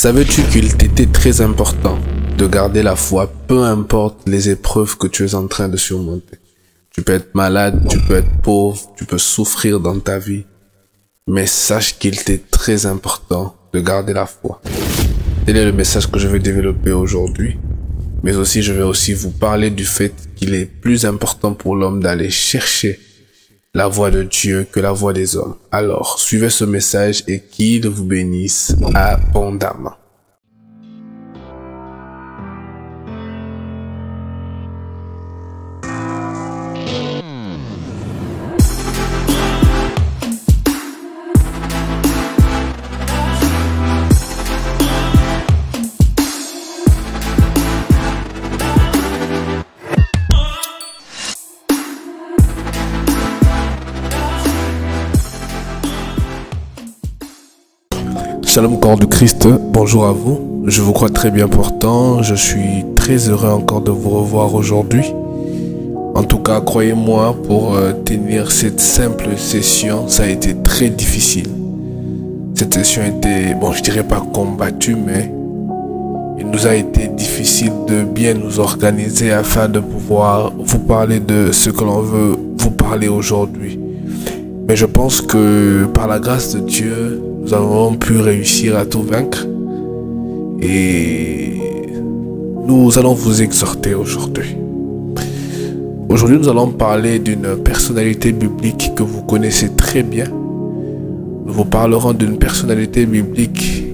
Savais-tu qu'il t'était très important de garder la foi, peu importe les épreuves que tu es en train de surmonter? Tu peux être malade, tu peux être pauvre, tu peux souffrir dans ta vie, mais sache qu'il t'est très important de garder la foi. Tel est le message que je vais développer aujourd'hui, mais aussi je vais aussi vous parler du fait qu'il est plus important pour l'homme d'aller chercher la voix de Dieu que la voix des hommes. Alors, suivez ce message et qu'il vous bénisse abondamment. Shalom corps du Christ, bonjour à vous, je vous crois très bien portant, je suis très heureux encore de vous revoir aujourd'hui. En tout cas, croyez-moi, pour tenir cette simple session, ça a été très difficile. Cette session était, bon, je dirais pas combattue, mais il nous a été difficile de bien nous organiser afin de pouvoir vous parler de ce que l'on veut vous parler aujourd'hui. Mais je pense que par la grâce de Dieu, nous avons pu réussir à tout vaincre et nous allons vous exhorter aujourd'hui. Aujourd'hui, nous allons parler d'une personnalité biblique que vous connaissez très bien. Nous vous parlerons d'une personnalité biblique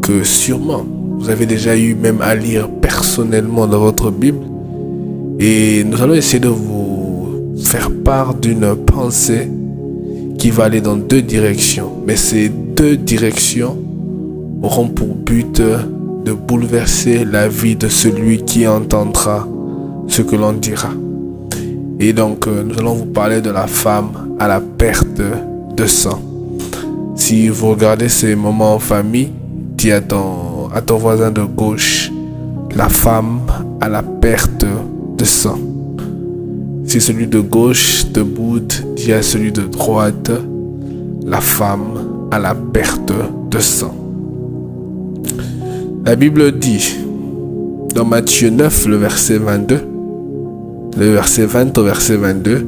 que sûrement vous avez déjà eu même à lire personnellement dans votre Bible. Et nous allons essayer de vous faire part d'une pensée qui va aller dans deux directions. Mais ces deux directions auront pour but de bouleverser la vie de celui qui entendra ce que l'on dira. Et donc, nous allons vous parler de la femme à la perte de sang. Si vous regardez ces moments en famille, dis à ton voisin de gauche, la femme à la perte de sang. Si celui de gauche te boude, dis à celui de droite, la femme à la perte de sang. La Bible dit, dans Matthieu 9, le verset 22, le verset 20 au verset 22,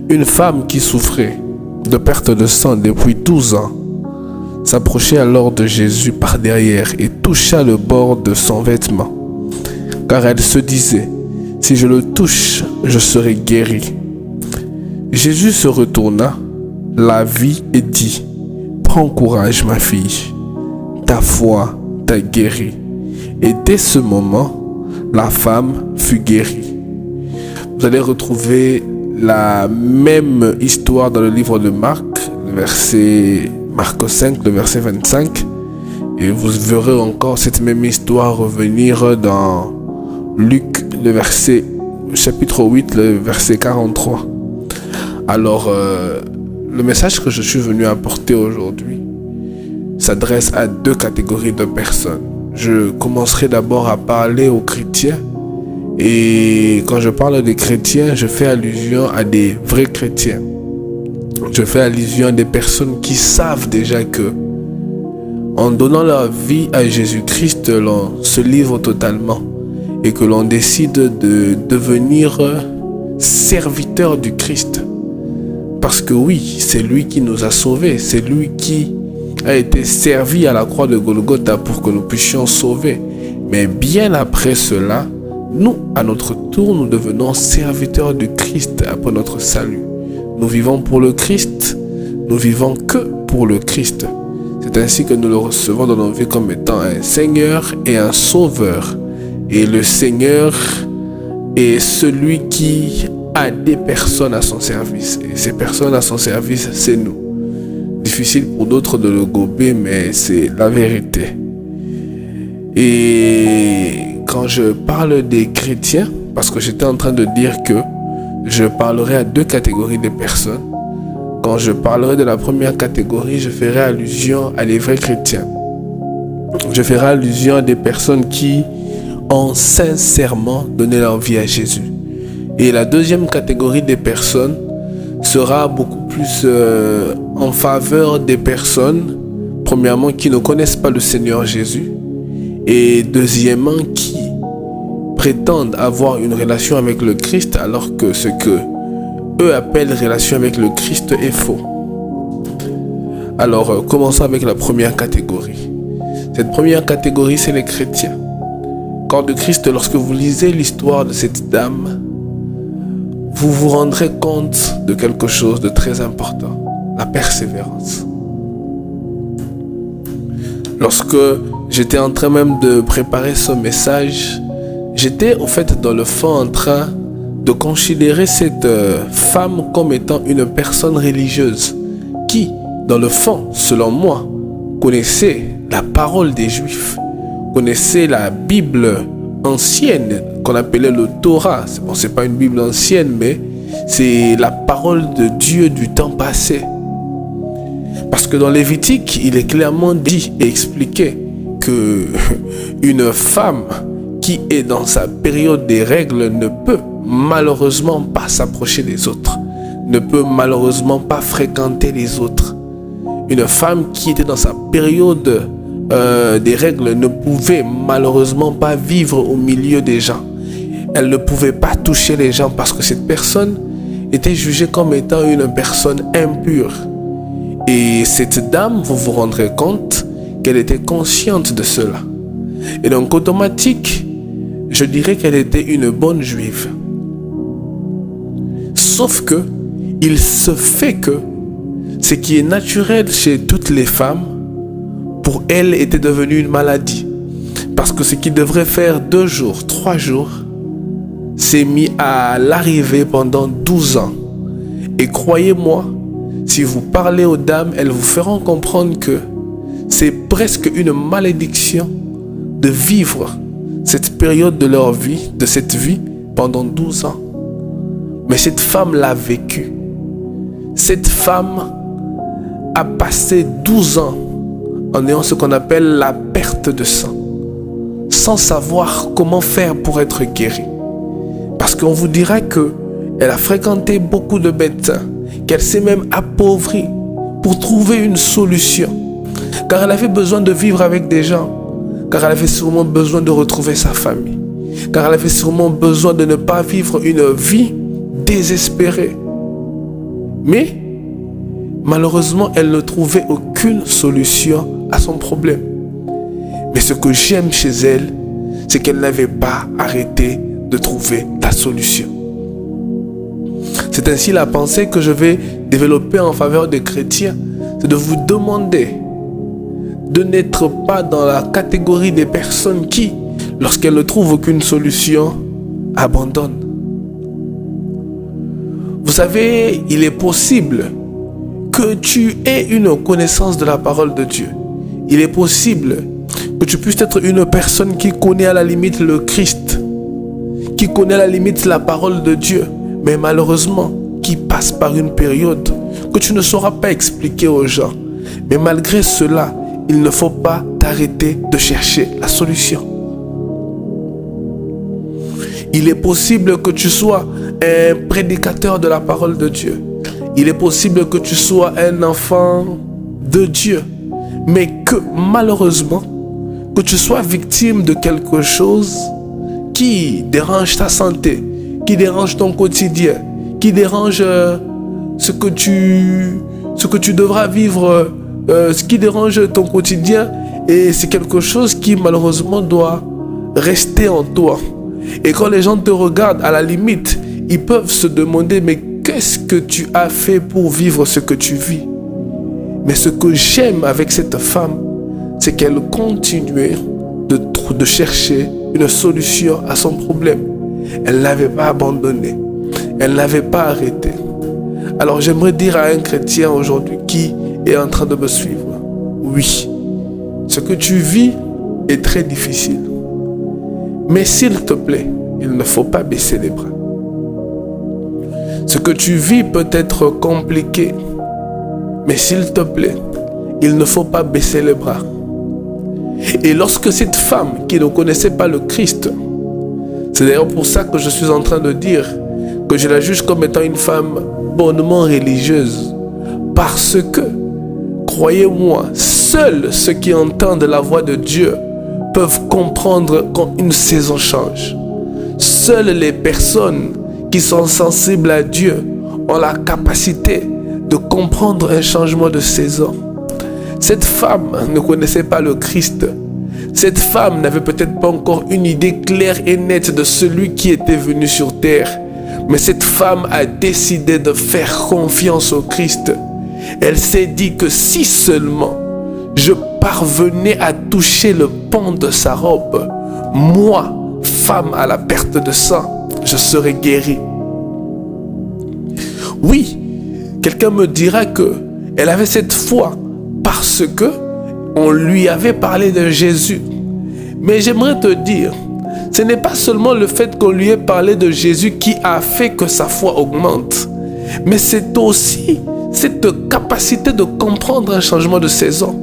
une femme qui souffrait de perte de sang depuis 12 ans s'approchait alors de Jésus par derrière et toucha le bord de son vêtement, car elle se disait, si je le touche, je serai guéri. Jésus se retourna, la vit et dit, prends courage ma fille, ta foi t'a guéri. Et dès ce moment, la femme fut guérie. Vous allez retrouver la même histoire dans le livre de Marc, Marc 5, le verset 25. Et vous verrez encore cette même histoire revenir dans Luc, chapitre 8, le verset 43. Alors, le message que je suis venu apporter aujourd'hui s'adresse à deux catégories de personnes. Je commencerai d'abord à parler aux chrétiens. Et quand je parle des chrétiens, je fais allusion à des vrais chrétiens. Je fais allusion à des personnes qui savent déjà que, en donnant leur vie à Jésus-Christ, l'on se livre totalement et que l'on décide de devenir serviteur du Christ. Parce que oui, c'est lui qui nous a sauvés, c'est lui qui a été servi à la croix de Golgotha pour que nous puissions sauver. Mais bien après cela, nous, à notre tour, nous devenons serviteurs du Christ après notre salut. Nous vivons pour le Christ, nous vivons que pour le Christ. C'est ainsi que nous le recevons dans nos vies comme étant un Seigneur et un Sauveur. Et le Seigneur est celui qui a des personnes à son service. Et ces personnes à son service, c'est nous. Difficile pour d'autres de le gober, mais c'est la vérité. Et quand je parle des chrétiens, parce que j'étais en train de dire que je parlerai à deux catégories de personnes. Quand je parlerai de la première catégorie, je ferai allusion à les vrais chrétiens. Je ferai allusion à des personnes qui ont sincèrement donné leur vie à Jésus. Et la deuxième catégorie des personnes sera beaucoup plus en faveur des personnes, premièrement, qui ne connaissent pas le Seigneur Jésus Et deuxièmement, qui prétendent avoir une relation avec le Christ alors que ce que eux appellent relation avec le Christ est faux. Alors, commençons avec la première catégorie. Cette première catégorie, c'est les chrétiens. Corps de Christ, lorsque vous lisez l'histoire de cette dame, vous vous rendrez compte de quelque chose de très important, la persévérance. Lorsque j'étais en train même de préparer ce message, j'étais au fait dans le fond en train de considérer cette femme comme étant une personne religieuse qui, dans le fond, selon moi, connaissait la parole des Juifs, connaissait la Bible ancienne qu'on appelait le Torah. Bon, c'est pas une Bible ancienne, mais c'est la parole de Dieu du temps passé. Parce que dans Lévitique, il est clairement dit et expliqué que une femme qui est dans sa période des règles ne peut malheureusement pas s'approcher des autres, ne peut malheureusement pas fréquenter les autres. Une femme qui était dans sa période des règles ne pouvait malheureusement pas vivre au milieu des gens. Elle ne pouvait pas toucher les gens parce que cette personne était jugée comme étant une personne impure. Et cette dame, vous vous rendrez compte qu'elle était consciente de cela. Et donc, automatique, je dirais qu'elle était une bonne juive. Sauf que, il se fait que ce qui est naturel chez toutes les femmes, pour elle, était devenu une maladie. Parce que ce qui devrait faire 2 jours, 3 jours, s'est mis à l'arrivée pendant 12 ans. Et croyez-moi, si vous parlez aux dames, elles vous feront comprendre que c'est presque une malédiction de vivre cette période de leur vie, de cette vie, pendant 12 ans. Mais cette femme l'a vécu. Cette femme a passé 12 ans en ayant ce qu'on appelle la perte de sang, sans savoir comment faire pour être guérie. Parce qu'on vous dira qu'elle a fréquenté beaucoup de médecins, qu'elle s'est même appauvrie pour trouver une solution. Car elle avait besoin de vivre avec des gens, car elle avait sûrement besoin de retrouver sa famille, car elle avait sûrement besoin de ne pas vivre une vie désespérée. Mais malheureusement, elle ne trouvait aucune solution à son problème. Mais ce que j'aime chez elle, c'est qu'elle n'avait pas arrêté de trouver la solution. C'est ainsi la pensée que je vais développer en faveur des chrétiens, c'est de vous demander de n'être pas dans la catégorie des personnes qui, lorsqu'elles ne trouvent aucune solution, abandonnent. Vous savez, il est possible que tu aies une connaissance de la parole de Dieu. Il est possible que tu puisses être une personne qui connaît à la limite le Christ, qui connaît à la limite la parole de Dieu, mais malheureusement, qui passe par une période que tu ne sauras pas expliquer aux gens. Mais malgré cela, il ne faut pas t'arrêter de chercher la solution. Il est possible que tu sois un prédicateur de la parole de Dieu. Il est possible que tu sois un enfant de Dieu, mais que malheureusement, que tu sois victime de quelque chose qui dérange ta santé, qui dérange ton quotidien, qui dérange ce que tu devras vivre, ce qui dérange ton quotidien, et c'est quelque chose qui malheureusement doit rester en toi. Et quand les gens te regardent, à la limite, ils peuvent se demander, mais qu'est-ce que tu as fait pour vivre ce que tu vis? Mais ce que j'aime avec cette femme, c'est qu'elle continuait de chercher une solution à son problème. Elle n'avait pas abandonné. Elle n'avait pas arrêté. Alors j'aimerais dire à un chrétien aujourd'hui qui est en train de me suivre, oui, ce que tu vis est très difficile. Mais s'il te plaît, il ne faut pas baisser les bras. Ce que tu vis peut être compliqué, mais s'il te plaît, il ne faut pas baisser les bras. Et lorsque cette femme qui ne connaissait pas le Christ, c'est d'ailleurs pour ça que je suis en train de dire que je la juge comme étant une femme bonnement religieuse. Parce que, croyez-moi, seuls ceux qui entendent la voix de Dieu peuvent comprendre quand une saison change. Seules les personnes qui sont sensibles à Dieu ont la capacité de comprendre un changement de saison. Cette femme ne connaissait pas le Christ. Cette femme n'avait peut-être pas encore une idée claire et nette de celui qui était venu sur terre. Mais cette femme a décidé de faire confiance au Christ. Elle s'est dit que si seulement je parvenais à toucher le pan de sa robe, moi, femme à la perte de sang, je serais guérie. Oui, quelqu'un me dira que elle avait cette foi parce que on lui avait parlé de Jésus. Mais j'aimerais te dire, ce n'est pas seulement le fait qu'on lui ait parlé de Jésus qui a fait que sa foi augmente, mais c'est aussi cette capacité de comprendre un changement de saison.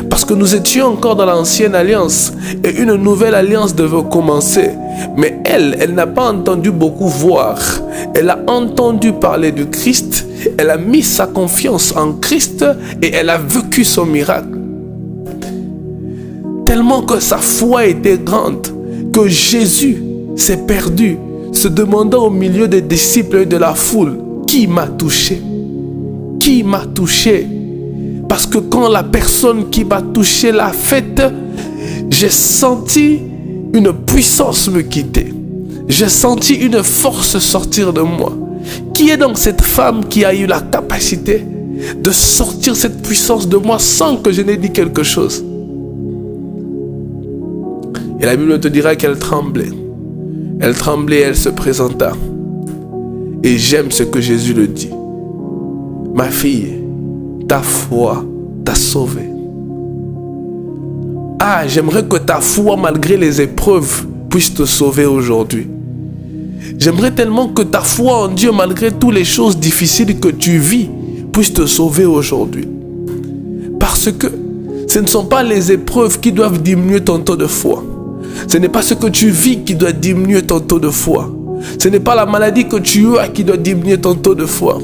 Parce que nous étions encore dans l'ancienne alliance et une nouvelle alliance devait commencer. Mais elle n'a pas entendu beaucoup voir. Elle a entendu parler du Christ, elle a mis sa confiance en Christ et elle a vécu son miracle. Tellement que sa foi était grande que Jésus s'est perdu, se demandant au milieu des disciples et de la foule, qui m'a touché? Qui m'a touché? Parce que quand la personne qui m'a touché l'a faite, j'ai senti une puissance me quitter. J'ai senti une force sortir de moi. Qui est donc cette femme qui a eu la capacité de sortir cette puissance de moi sans que je n'ai dit quelque chose? Et la Bible te dira qu'elle tremblait. Elle tremblait, elle se présenta. Et j'aime ce que Jésus le dit. Ma fille, ta foi t'a sauvée. Ah, j'aimerais que ta foi, malgré les épreuves, puisse te sauver aujourd'hui. J'aimerais tellement que ta foi en Dieu, malgré toutes les choses difficiles que tu vis, puisse te sauver aujourd'hui. Parce que ce ne sont pas les épreuves qui doivent diminuer ton taux de foi. Ce n'est pas ce que tu vis qui doit diminuer ton taux de foi. Ce n'est pas la maladie que tu as qui doit diminuer ton taux de foi.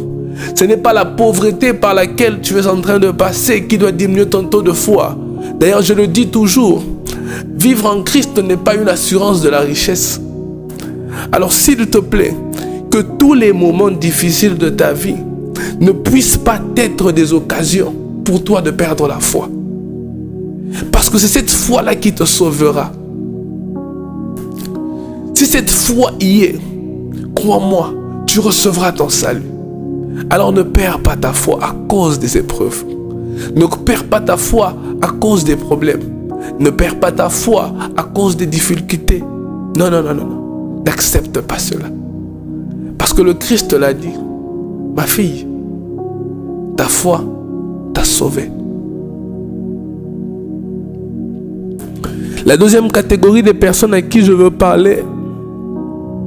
Ce n'est pas la pauvreté par laquelle tu es en train de passer qui doit diminuer ton taux de foi. D'ailleurs, je le dis toujours, vivre en Christ n'est pas une assurance de la richesse. Alors s'il te plaît, que tous les moments difficiles de ta vie ne puissent pas être des occasions pour toi de perdre la foi. Parce que c'est cette foi-là qui te sauvera. Si cette foi y est, crois-moi, tu recevras ton salut. Alors ne perds pas ta foi à cause des épreuves. Ne perds pas ta foi à cause des problèmes. Ne perds pas ta foi à cause des difficultés. Non, non, non, non, non. N'accepte pas cela. Parce que le Christ l'a dit. Ma fille, ta foi t'a sauvée. La deuxième catégorie des personnes à qui je veux parler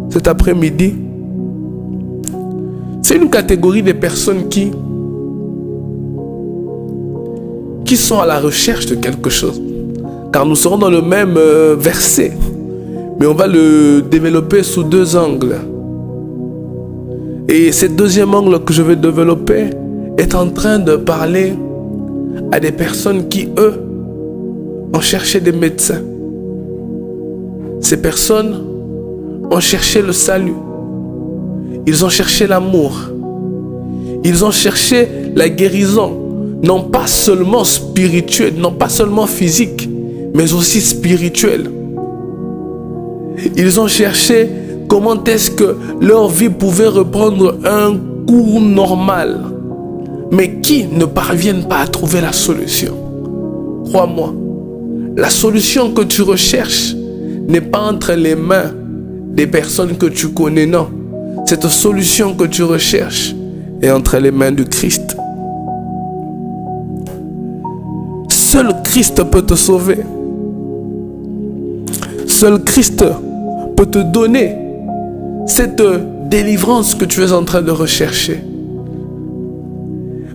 cet après-midi, c'est une catégorie des personnes qui sont à la recherche de quelque chose. Car nous serons dans le même verset, mais on va le développer sous deux angles. Et ce deuxième angle que je vais développer est en train de parler à des personnes qui, eux, ont cherché des médecins. Ces personnes ont cherché le salut. Ils ont cherché l'amour. Ils ont cherché la guérison. Non pas seulement spirituelle, non pas seulement physique, mais aussi spirituelle. Ils ont cherché comment est-ce que leur vie pouvait reprendre un cours normal, mais qui ne parviennent pas à trouver la solution. Crois-moi, la solution que tu recherches n'est pas entre les mains des personnes que tu connais, non. Cette solution que tu recherches est entre les mains du Christ. Seul Christ peut te sauver. Seul Christ peut te donner cette délivrance que tu es en train de rechercher.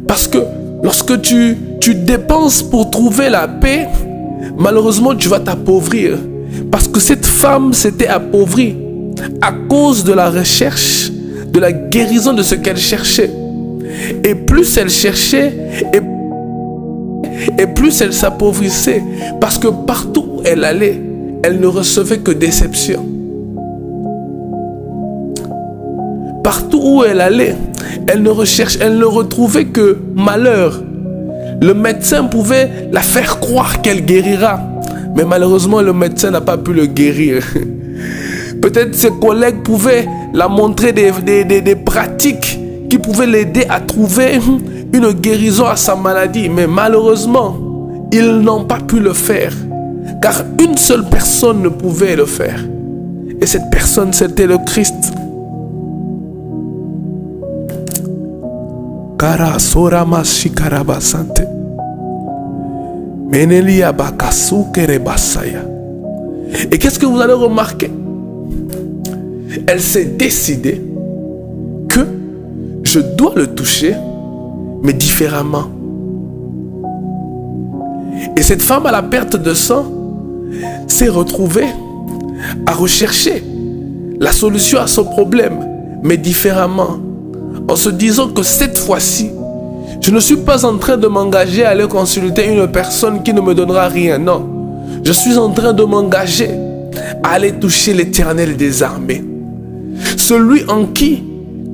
Parce que lorsque tu dépenses pour trouver la paix, malheureusement tu vas t'appauvrir. Parce que cette femme s'était appauvrie à cause de la recherche, de la guérison de ce qu'elle cherchait. Et plus elle cherchait, et plus elle s'appauvrissait. Parce que partout où elle allait, elle ne recevait que déception. Partout où elle allait, elle ne retrouvait que malheur. Le médecin pouvait la faire croire qu'elle guérira, mais malheureusement le médecin n'a pas pu le guérir. Peut-être ses collègues pouvaient la montrer des pratiques qui pouvaient l'aider à trouver une guérison à sa maladie, mais malheureusement, ils n'ont pas pu le faire, car une seule personne ne pouvait le faire. Et cette personne, c'était le Christ. Kara sorama shikaraba sante. Menelia bakasu kerebasaya. Et qu'est-ce que vous allez remarquer? Elle s'est décidée que je dois le toucher, mais différemment. Et cette femme à la perte de sang s'est retrouvée à rechercher la solution à son problème, mais différemment. En se disant que cette fois-ci, je ne suis pas en train de m'engager à aller consulter une personne qui ne me donnera rien. Non, je suis en train de m'engager à aller toucher l'Éternel des armées. Celui en qui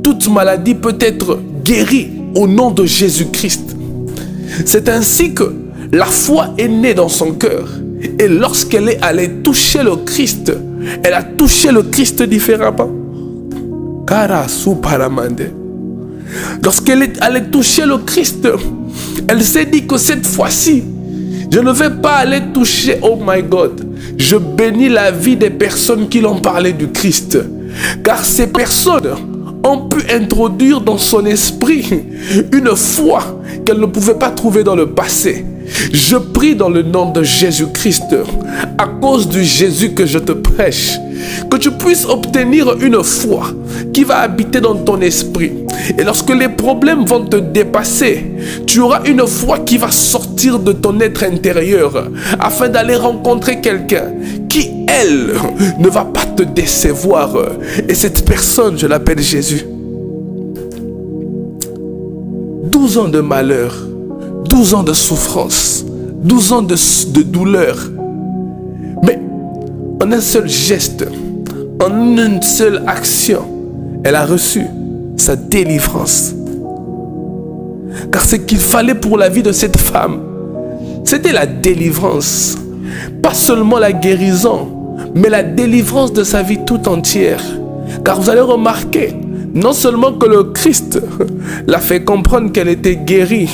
toute maladie peut être guérie au nom de Jésus-Christ. C'est ainsi que la foi est née dans son cœur. Et lorsqu'elle est allée toucher le Christ, elle a touché le Christ différemment. Kara suparamande. Lorsqu'elle est allée toucher le Christ, elle s'est dit que cette fois-ci, je ne vais pas aller toucher, oh my God, je bénis la vie des personnes qui l'ont parlé du Christ. Car ces personnes ont pu introduire dans son esprit une foi qu'elle ne pouvait pas trouver dans le passé. Je prie dans le nom de Jésus-Christ, à cause du Jésus que je te prêche, que tu puisses obtenir une foi qui va habiter dans ton esprit. Et lorsque les problèmes vont te dépasser, tu auras une foi qui va sortir de ton être intérieur afin d'aller rencontrer quelqu'un qui, elle, ne va pas te décevoir. Et cette personne, je l'appelle Jésus. 12 ans de malheur, 12 ans de souffrance, 12 ans de douleur. Mais en un seul geste, en une seule action, elle a reçu sa délivrance. Car ce qu'il fallait pour la vie de cette femme, c'était la délivrance. Pas seulement la guérison, mais la délivrance de sa vie tout entière. Car vous allez remarquer, non seulement que le Christ l'a fait comprendre qu'elle était guérie,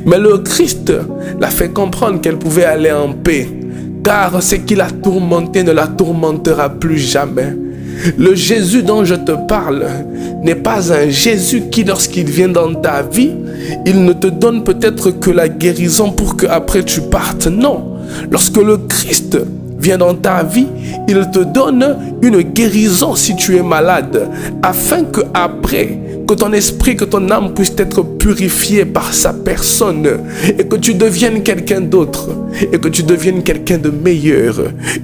mais le Christ l'a fait comprendre qu'elle pouvait aller en paix. Car ce qui l'a tourmentée ne la tourmentera plus jamais. Le Jésus dont je te parle n'est pas un Jésus qui, lorsqu'il vient dans ta vie, il ne te donne peut-être que la guérison pour que après tu partes. Non. Lorsque le Christ vient dans ta vie, il te donne une guérison si tu es malade, afin que après, que ton esprit, que ton âme puisse être purifiée par sa personne, et que tu deviennes quelqu'un d'autre, et que tu deviennes quelqu'un de meilleur,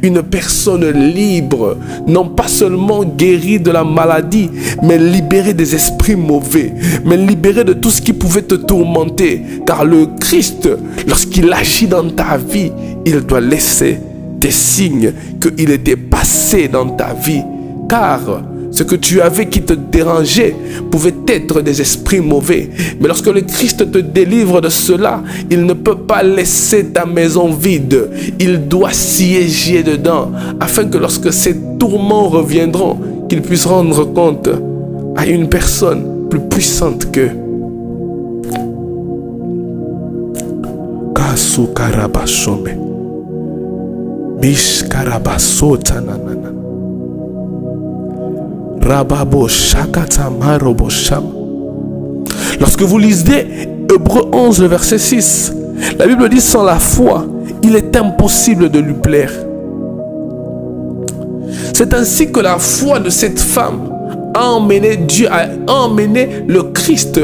une personne libre, non pas seulement guérie de la maladie, mais libérée des esprits mauvais, mais libérée de tout ce qui pouvait te tourmenter, car le Christ, lorsqu'il agit dans ta vie, il doit laisser des signes qu'il était passé dans ta vie, car ce que tu avais qui te dérangeait pouvait être des esprits mauvais. Mais lorsque le Christ te délivre de cela, il ne peut pas laisser ta maison vide. Il doit siéger dedans, afin que lorsque ces tourments reviendront, qu'il puisse rendre compte à une personne plus puissante que Kasukarabashome. Lorsque vous lisez Hébreux 11, le verset 6, la Bible dit: sans la foi, il est impossible de lui plaire. C'est ainsi que la foi de cette femme a emmené Dieu, a emmené le Christ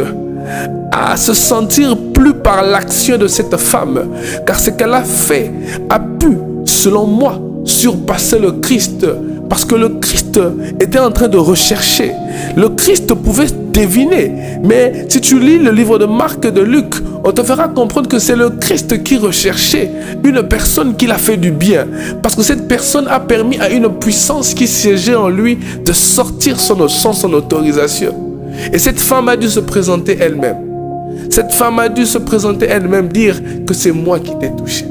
à se sentir plus par l'action de cette femme, car ce qu'elle a fait a pu, selon moi, surpasser le Christ Parce que le Christ était en train de rechercher. Le Christ pouvait deviner. Mais si tu lis le livre de Marc et de Luc, on te fera comprendre que c'est le Christ qui recherchait une personne qui l'a fait du bien. Parce que cette personne a permis à une puissance qui siégeait en lui de sortir sans son autorisation. Et cette femme a dû se présenter elle-même. Cette femme a dû se présenter elle-même, dire que c'est moi qui t'ai touché.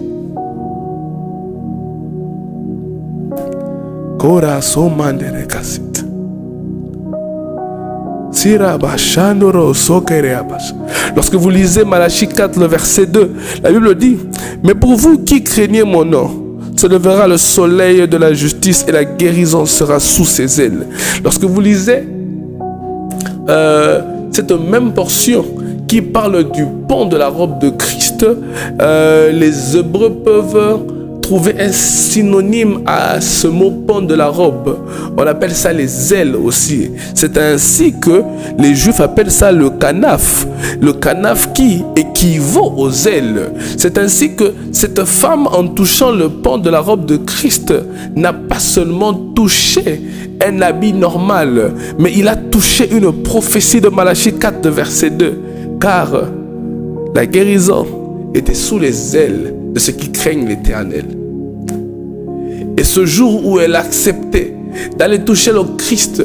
Lorsque vous lisez Malachie 4, le verset 2, la Bible dit: mais pour vous qui craignez mon nom, se lèvera le soleil de la justice et la guérison sera sous ses ailes. Lorsque vous lisez cette même portion qui parle du pont de la robe de Christ, les Hébreux peuvent trouver un synonyme à ce mot pont de la robe. On appelle ça les ailes aussi. C'est ainsi que les Juifs appellent ça le canaf. Le canaf qui équivaut aux ailes. C'est ainsi que cette femme, en touchant le pont de la robe de Christ, n'a pas seulement touché un habit normal, mais il a touché une prophétie de Malachie 4, verset 2. Car la guérison était sous les ailes de ceux qui craignent l'Éternel. Et ce jour où elle a accepté d'aller toucher le Christ,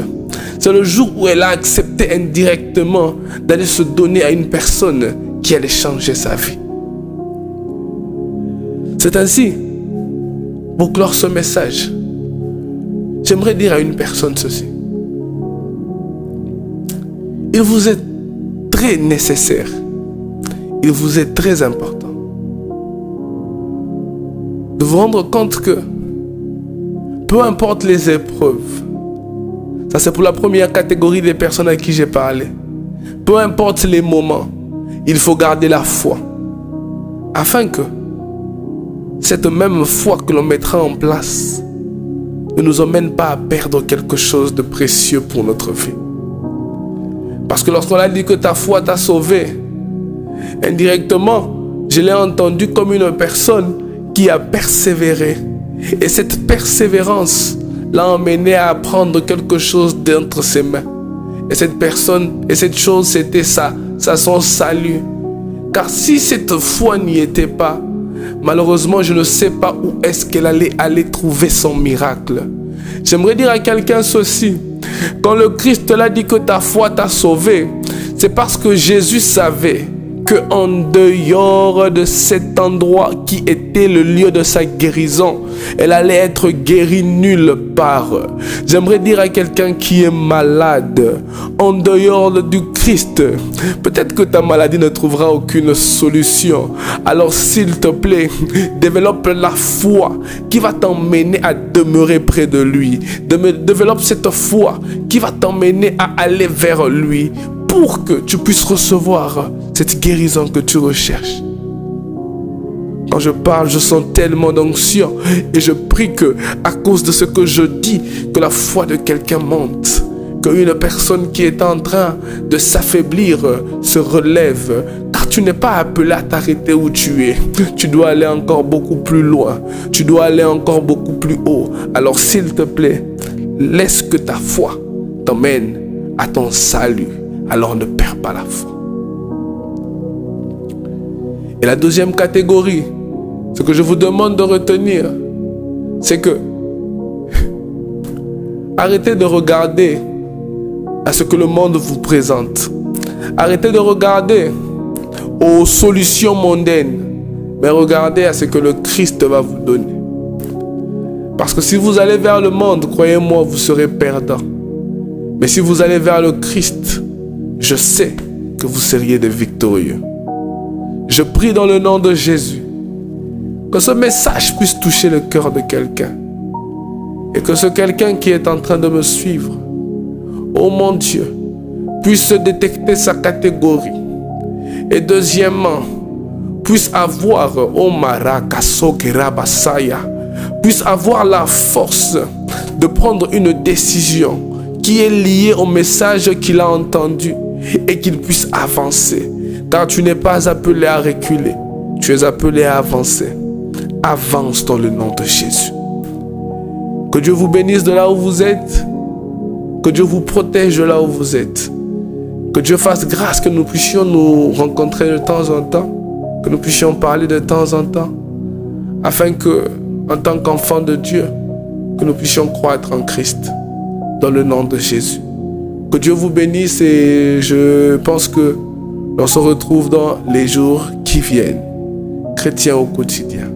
c'est le jour où elle a accepté indirectement d'aller se donner à une personne qui allait changer sa vie. C'est ainsi, pour clore ce message, j'aimerais dire à une personne ceci. Il vous est très nécessaire, il vous est très important de vous rendre compte que peu importe les épreuves, ça c'est pour la première catégorie des personnes à qui j'ai parlé, peu importe les moments, il faut garder la foi afin que cette même foi que l'on mettra en place ne nous emmène pas à perdre quelque chose de précieux pour notre vie. Parce que lorsqu'on a dit que ta foi t'a sauvé, indirectement, je l'ai entendu comme une personne qui a persévéré. Et cette persévérance l'a emmené à prendre quelque chose d'entre ses mains. Et cette personne, et cette chose, c'était ça son salut. Car si cette foi n'y était pas, malheureusement, je ne sais pas où est-ce qu'elle allait aller trouver son miracle. J'aimerais dire à quelqu'un ceci. Quand le Christ l'a dit que ta foi t'a sauvé, c'est parce que Jésus savait qu'en dehors de cet endroit qui était le lieu de sa guérison, elle allait être guérie nulle part. J'aimerais dire à quelqu'un qui est malade, en dehors du Christ, peut-être que ta maladie ne trouvera aucune solution. Alors s'il te plaît, développe la foi qui va t'emmener à demeurer près de lui. Développe cette foi qui va t'emmener à aller vers lui, pour que tu puisses recevoir cette guérison que tu recherches. Quand je parle, je sens tellement d'onction et je prie que, à cause de ce que je dis, que la foi de quelqu'un monte, qu'une personne qui est en train de s'affaiblir se relève, car tu n'es pas appelé à t'arrêter où tu es. Tu dois aller encore beaucoup plus loin, tu dois aller encore beaucoup plus haut. Alors s'il te plaît, laisse que ta foi t'emmène à ton salut. Alors ne perds pas la foi. Et la deuxième catégorie, ce que je vous demande de retenir, c'est que arrêtez de regarder à ce que le monde vous présente. Arrêtez de regarder aux solutions mondaines, mais regardez à ce que le Christ va vous donner. Parce que si vous allez vers le monde, croyez-moi, vous serez perdant. Mais si vous allez vers le Christ, je sais que vous seriez des victorieux. Je prie dans le nom de Jésus que ce message puisse toucher le cœur de quelqu'un. Et que ce quelqu'un qui est en train de me suivre, oh mon Dieu, puisse détecter sa catégorie. Et deuxièmement, puisse avoir, oh Marakasogirabasaya, puisse avoir la force de prendre une décision qui est liée au message qu'il a entendu. Et qu'il puisse avancer. Car tu n'es pas appelé à reculer. Tu es appelé à avancer. Avance dans le nom de Jésus. Que Dieu vous bénisse de là où vous êtes. Que Dieu vous protège de là où vous êtes. Que Dieu fasse grâce que nous puissions nous rencontrer de temps en temps. Que nous puissions parler de temps en temps. Afin que, en tant qu'enfants de Dieu, que nous puissions croître en Christ. Dans le nom de Jésus. Que Dieu vous bénisse et je pense que l'on se retrouve dans les jours qui viennent. Chrétiens au quotidien.